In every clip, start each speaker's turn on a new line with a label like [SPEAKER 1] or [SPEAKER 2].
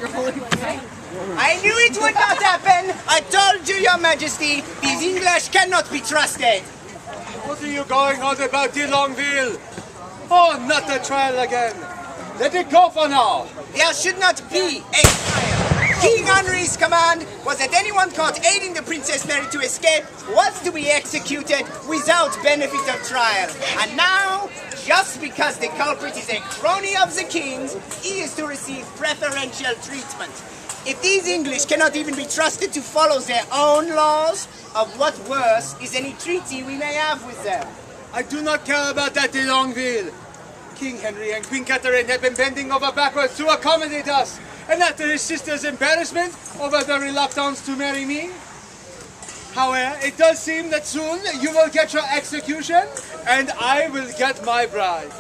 [SPEAKER 1] I knew it would not happen. I told you, Your Majesty, these English cannot be trusted.
[SPEAKER 2] What are you going on about, de Longueville? Oh, not the trial again. Let it go for now.
[SPEAKER 1] There should not be a trial. King Henry's command was that anyone caught aiding the Princess Mary to escape was to be executed without benefit of trial. And now, just because the culprit is a crony of the king's, he is to receive preferential treatment. If these English cannot even be trusted to follow their own laws, of what worse is any treaty we may have with them?
[SPEAKER 2] I do not care about that, de Longueville. King Henry and Queen Catherine have been bending over backwards to accommodate us. And after his sister's embarrassment over the reluctance to marry me. However, it does seem that soon you will get your execution and I will get my bride.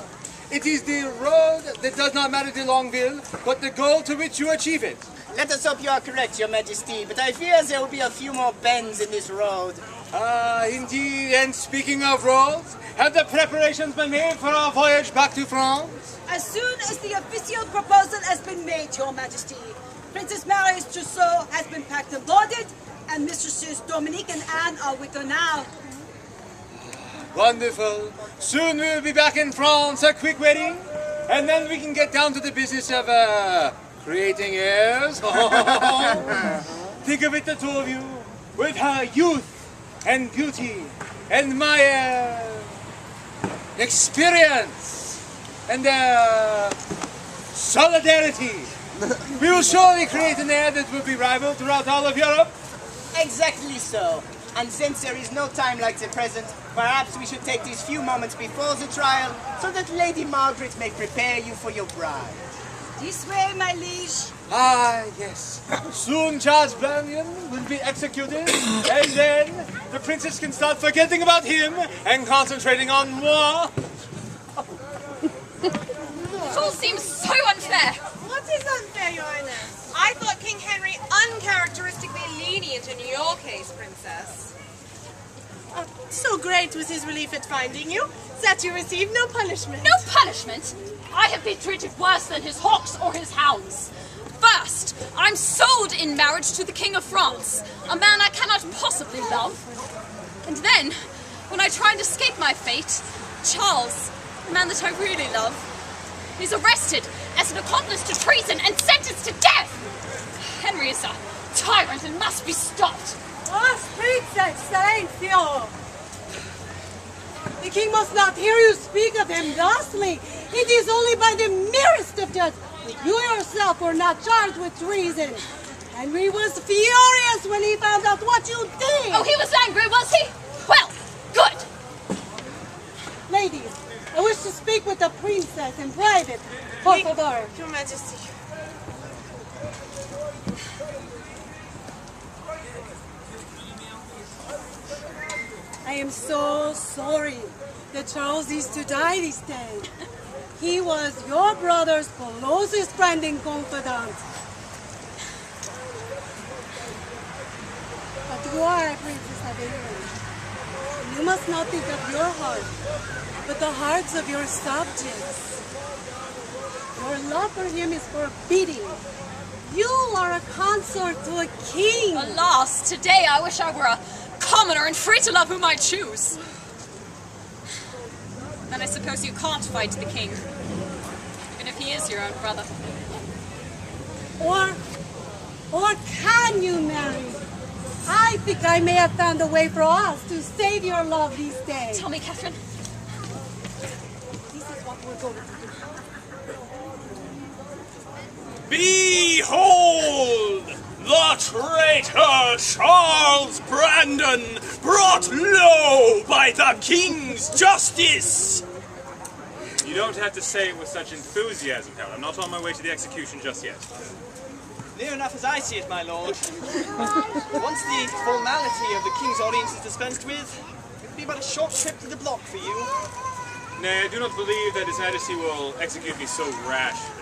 [SPEAKER 2] It is the road that does not matter, de Longueville, but the goal to which you achieve it.
[SPEAKER 1] Let us hope you are correct, Your Majesty, but I fear there will be a few more bends in this road.
[SPEAKER 2] Ah, indeed. And speaking of roads, have the preparations been made for our voyage back to France?
[SPEAKER 3] As soon as the official proposal has been made, Your Majesty. Princess Mary's trousseau has been packed and loaded, and Mistresses Dominique and Anne are with her now.
[SPEAKER 2] Wonderful. Soon we'll be back in France, a quick wedding, and then we can get down to the business of, creating heirs. Think of it, the two of you, with her youth and beauty, and my, experience, and, solidarity. We will surely create an heir that will be rivaled throughout all of Europe.
[SPEAKER 1] Exactly so. And since there is no time like the present, perhaps we should take these few moments before the trial so that Lady Margaret may prepare you for your bride.
[SPEAKER 3] This way, my liege.
[SPEAKER 2] Ah, yes. Soon Charles Brandon will be executed, and then the princess can start forgetting about him and concentrating on moi.
[SPEAKER 4] It all seems so unfair.
[SPEAKER 5] What is unfair, Your Highness? I thought King Henry uncharacteristically lenient in your case, Princess. So great was his relief at finding you that you received no punishment.
[SPEAKER 4] No punishment? I have been treated worse than his hawks or his hounds. First, I'm sold in marriage to the King of France, a man I cannot possibly love. And then, when I try and escape my fate, Charles, the man that I really love, is arrested as an accomplice to treason and sentenced to death. Henry is a tyrant and must be stopped.
[SPEAKER 3] Princess Enfield! The king must not hear you speak of him thusly. It is only by the merest of death that you yourself were not charged with treason. Henry was furious when he found out what you did.
[SPEAKER 4] Oh, he was angry, was he? Well, good.
[SPEAKER 3] Ladies, I wish to speak with the princess in private. Por favor.
[SPEAKER 5] Your Majesty.
[SPEAKER 3] I am so sorry that Charles is to die this day. He was your brother's closest friend and confidant. But you are a princess of England. You must not think of your heart, but the hearts of your subjects. Your love for him is forbidden. You are a consort to a king.
[SPEAKER 4] Alas, today I wish I were a commoner and free to love whom I choose. Then I suppose you can't fight the king, even if he is your own brother.
[SPEAKER 3] Or can you, Mary? I think I may have found a way for us to save your love these days.
[SPEAKER 4] Tell me, Catherine.
[SPEAKER 3] This is what we're going to do.
[SPEAKER 6] Behold! The traitor Charles Brandon, brought low by the King's justice!
[SPEAKER 7] You don't have to say it with such enthusiasm, Helen. I'm not on my way to the execution just yet.
[SPEAKER 8] Near enough as I see it, my lord. Once the formality of the King's audience is dispensed with, it will be but a short trip to the block for you.
[SPEAKER 7] Nay, I do not believe that His Majesty will execute me so rashly.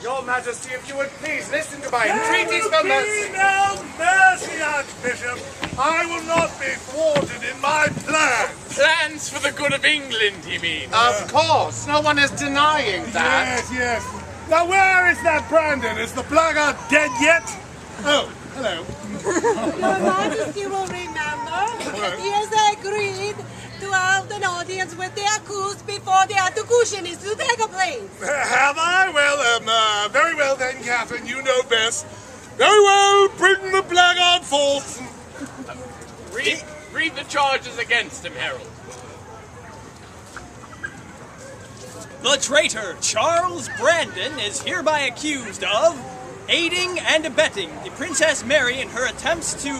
[SPEAKER 2] Your Majesty, if you would please listen to my entreaties for mercy.
[SPEAKER 9] No mercy, Archbishop. I will not be thwarted in my plans.
[SPEAKER 10] Plans for the good of England, you mean?
[SPEAKER 2] Of course, no one is denying that.
[SPEAKER 9] Yes. Now where is that Brandon? Is the blackguard dead yet? Oh, hello.
[SPEAKER 3] Your Majesty will remember that he has agreed to have an audience with the accused before the execution is to take place.
[SPEAKER 9] Have I? Well, very well then, Catherine, you know best. Very well, bring the blackguard forth.
[SPEAKER 6] Read the charges against him, Harold.
[SPEAKER 8] The traitor Charles Brandon is hereby accused of aiding and abetting the Princess Mary in her attempts to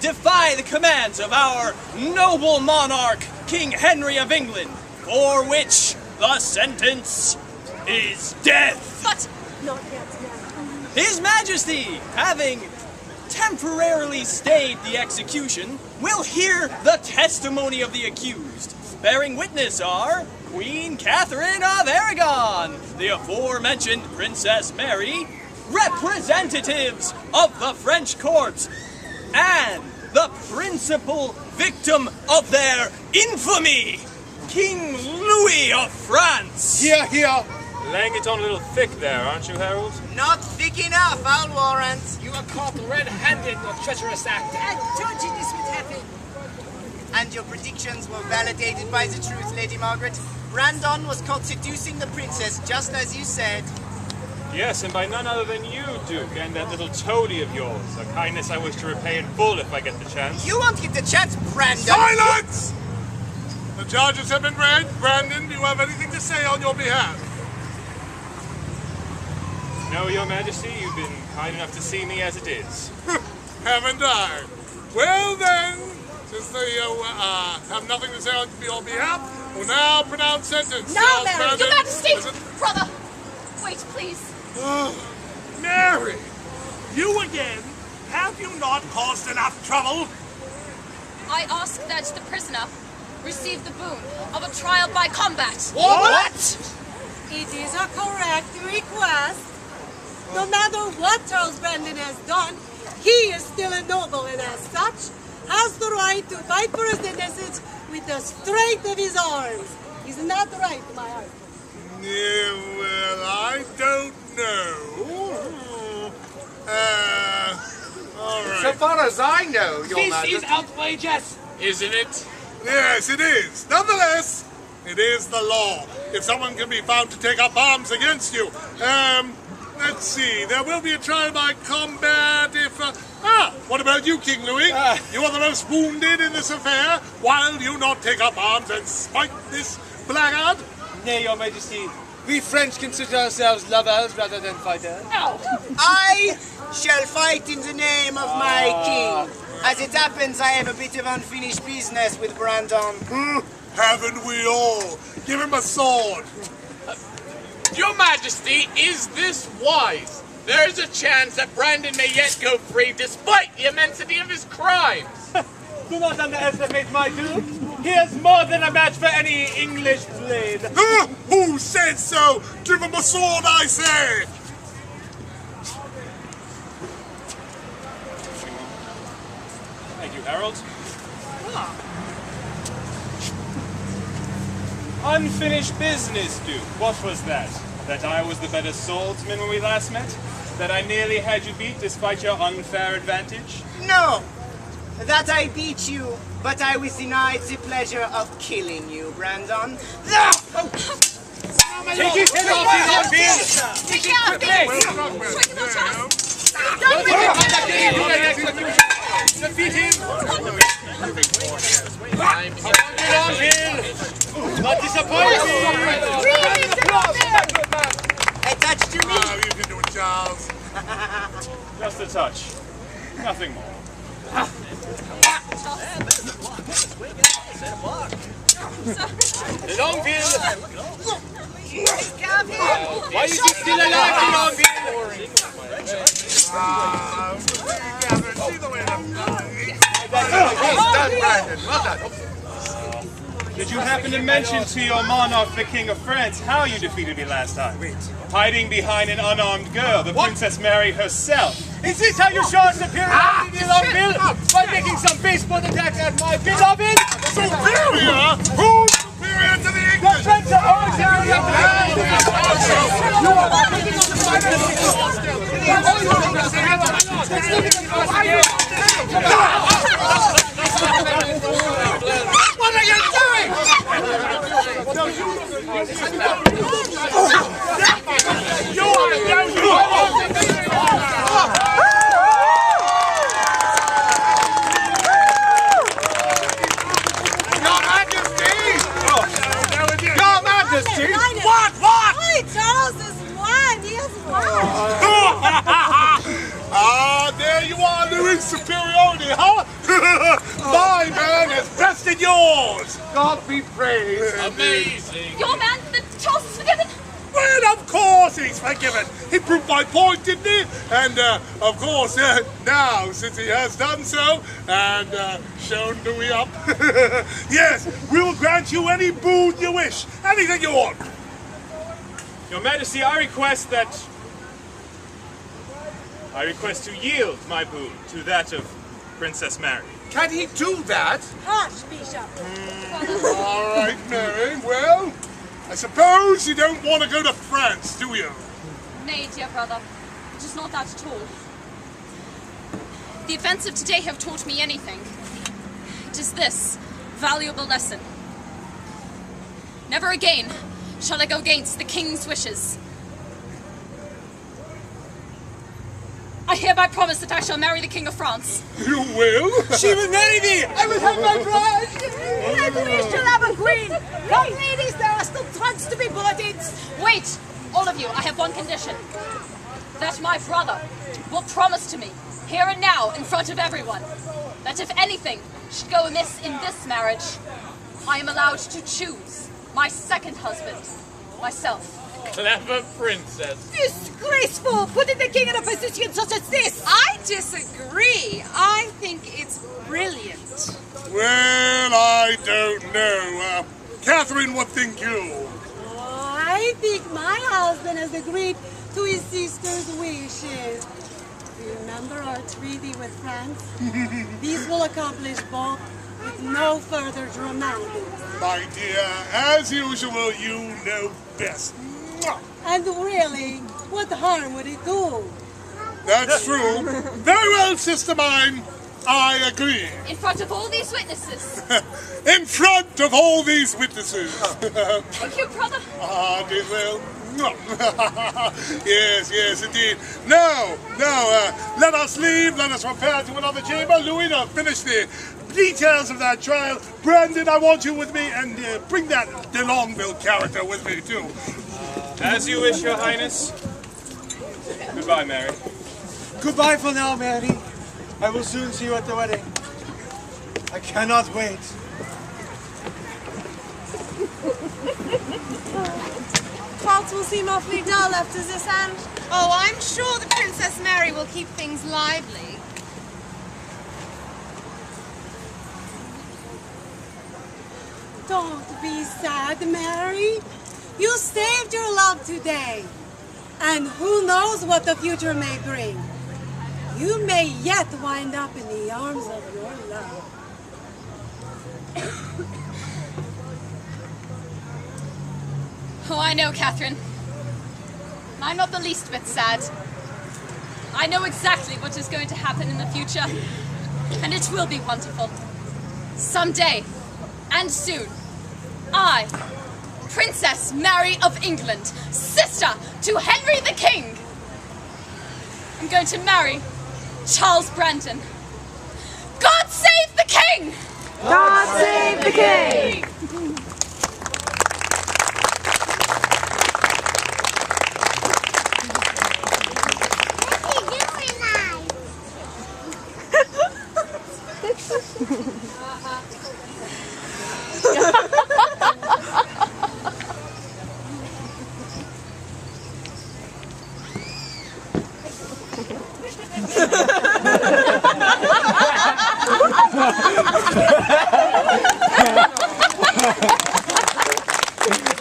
[SPEAKER 8] defy the commands of our noble monarch, King Henry of England, for which the sentence is death.
[SPEAKER 4] But
[SPEAKER 3] Not yet, now.
[SPEAKER 8] His Majesty, having temporarily stayed the execution, will hear the testimony of the accused. Bearing witness are Queen Catherine of Aragon, the aforementioned Princess Mary, representatives of the French court, and the principal victim of their infamy, King Louis of France.
[SPEAKER 9] Here, here.
[SPEAKER 7] Laying it on a little thick there, aren't you, Harold?
[SPEAKER 1] Not thick enough, I'll warrant.
[SPEAKER 10] You are caught red-handed, you treacherous act.
[SPEAKER 3] I told you this would happen.
[SPEAKER 1] And your predictions were validated by the truth, Lady Margaret. Brandon was caught seducing the princess, just as you said.
[SPEAKER 7] Yes, and by none other than you, Duke, and that little toady of yours. A kindness I wish to repay in full if I get the chance.
[SPEAKER 1] You won't get the chance, Brandon.
[SPEAKER 9] Silence! The charges have been read. Brandon, do you have anything to say on your behalf?
[SPEAKER 7] No, Your Majesty, you've been kind enough to see me as it is.
[SPEAKER 9] Haven't I? Well then, since they have nothing to say on your behalf, we'll now pronounce sentence.
[SPEAKER 3] No,
[SPEAKER 9] Charles
[SPEAKER 3] Mary.
[SPEAKER 9] Brandon-
[SPEAKER 4] Your Majesty!
[SPEAKER 9] Is it-
[SPEAKER 4] Brother! Wait, please.
[SPEAKER 9] Mary, you again? Have you not caused enough trouble?
[SPEAKER 4] I ask that the prisoner receive the boon of a trial by combat.
[SPEAKER 9] What?
[SPEAKER 3] It is a correct request. No matter what Charles Brandon has done, he is still a noble and as such has the right to fight for his innocence with the strength of his arms. Isn't that right, my husband?
[SPEAKER 9] Yeah, well, I don't know. All right.
[SPEAKER 2] So far as I know, Your
[SPEAKER 10] This
[SPEAKER 2] Majesty.
[SPEAKER 10] is outrageous.
[SPEAKER 6] Isn't it?
[SPEAKER 9] Yes, it is. Nonetheless, it is the law. If someone can be found to take up arms against you, let's see. There will be a trial by combat if. What about you, King Louis? You are the most wounded in this affair. While you not take up arms and spite this blackguard?
[SPEAKER 2] Nay, Your Majesty. We French consider ourselves lovers rather than fighters.
[SPEAKER 1] I shall fight in the name of my king. As it happens, I have a bit of unfinished business with Brandon.
[SPEAKER 9] Haven't we all? Give him a sword.
[SPEAKER 6] Your Majesty, is this wise? There is a chance that Brandon may yet go free despite the immensity of his crimes.
[SPEAKER 2] Do not underestimate my Duke. He is more than a match for any English blade.
[SPEAKER 9] Who said so? Give him a sword, I say!
[SPEAKER 7] Thank you, Harold. Unfinished business, Duke. What was that? That I was the better swordsman when we last met? That I nearly had you beat despite your unfair advantage?
[SPEAKER 1] No, that I beat you, but I was denied the pleasure of killing you, Brandon.
[SPEAKER 2] Take his head off his own field!
[SPEAKER 4] Take it out, please!
[SPEAKER 2] Defeat him! Not disappointed!
[SPEAKER 1] A touch to me.
[SPEAKER 9] You can do it, Charles.
[SPEAKER 7] Just a touch. Nothing more.
[SPEAKER 2] Longville! Why is he still alive, Longville?
[SPEAKER 9] See the way
[SPEAKER 2] Well done.
[SPEAKER 7] Did you happen to mention to your monarch, the King of France, how you defeated me last time? Hiding behind an unarmed girl, the Princess Mary herself.
[SPEAKER 2] Is this how you show us superiority, Longville? By making some baseball attack at my beloved?
[SPEAKER 9] Superior? Who's superior to the English?
[SPEAKER 6] What are you doing? Your Majesty! What?
[SPEAKER 3] Hey, Charles has won. He has won.
[SPEAKER 9] Ah, there you are, Louis. Superiority, huh? My man has bested yours.
[SPEAKER 6] God be praised. Amazing.
[SPEAKER 4] Your man, the Charles is forgiven.
[SPEAKER 9] Well, of course he's forgiven. He proved my point, didn't he? And, of course, now, since he has done so, and shown Louis up, yes, we will grant you any boon you wish. Anything you want.
[SPEAKER 7] Your Majesty, I request to yield my boon to that of Princess Mary.
[SPEAKER 6] Can he do that?
[SPEAKER 3] Hush, Bishop.
[SPEAKER 9] All right, Mary. Well, I suppose you don't want to go to France, do you?
[SPEAKER 4] Nay, dear brother, it is not that at all. The events of today have taught me anything. It is this valuable lesson. Never again shall I go against the king's wishes. I hereby promise that I shall marry the King of France.
[SPEAKER 9] You will?
[SPEAKER 2] She will marry me! I will have my bride!
[SPEAKER 3] And we shall have a queen. Come, ladies, there are still trunks to be boarded.
[SPEAKER 4] Wait, all of you, I have one condition. That my brother will promise to me, here and now, in front of everyone, that if anything should go amiss in this marriage, I am allowed to choose my second husband, myself.
[SPEAKER 6] Clever princess.
[SPEAKER 3] Disgraceful, putting the king in a position such as this.
[SPEAKER 5] I disagree. I think it's brilliant.
[SPEAKER 9] Well, I don't know. Catherine, what think you?
[SPEAKER 3] Oh, I think my husband has agreed to his sister's wishes. Remember our treaty with France? These will accomplish both with no further dramatics.
[SPEAKER 9] My dear, as usual, you know best.
[SPEAKER 3] And really, what harm would it do?
[SPEAKER 9] That's true. Very well, sister mine. I agree.
[SPEAKER 4] In front of all these witnesses.
[SPEAKER 9] In front of all these witnesses.
[SPEAKER 4] Thank you, brother.
[SPEAKER 9] Ah, did well. Yes, indeed. Now, let us leave. Let us repair to another chamber. Louis, to finish the details of that trial. Brandon, I want you with me, and bring that de Longueville character with me, too.
[SPEAKER 7] As you wish, Your Highness. Goodbye, Mary.
[SPEAKER 2] Goodbye for now, Mary. I will soon see you at the wedding. I cannot wait.
[SPEAKER 5] Charles will seem awfully dull after this, and oh, I'm sure the Princess Mary will keep things lively.
[SPEAKER 3] Don't be sad, Mary. You saved your love today. And who knows what the future may bring. You may yet wind up in the arms of your love.
[SPEAKER 4] Oh, I know, Catherine. I'm not the least bit sad. I know exactly what is going to happen in the future, and it will be wonderful. Someday, and soon, I, Princess Mary of England, sister to Henry the King, I'm going to marry Charles Brandon. God save the King!
[SPEAKER 3] God save the King!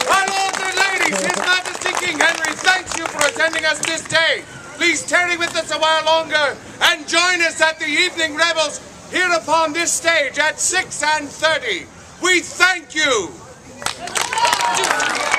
[SPEAKER 6] My lords and ladies, His Majesty King Henry thanks you for attending us this day. Please tarry with us a while longer and join us at the evening revels here upon this stage at 6:30. We thank you.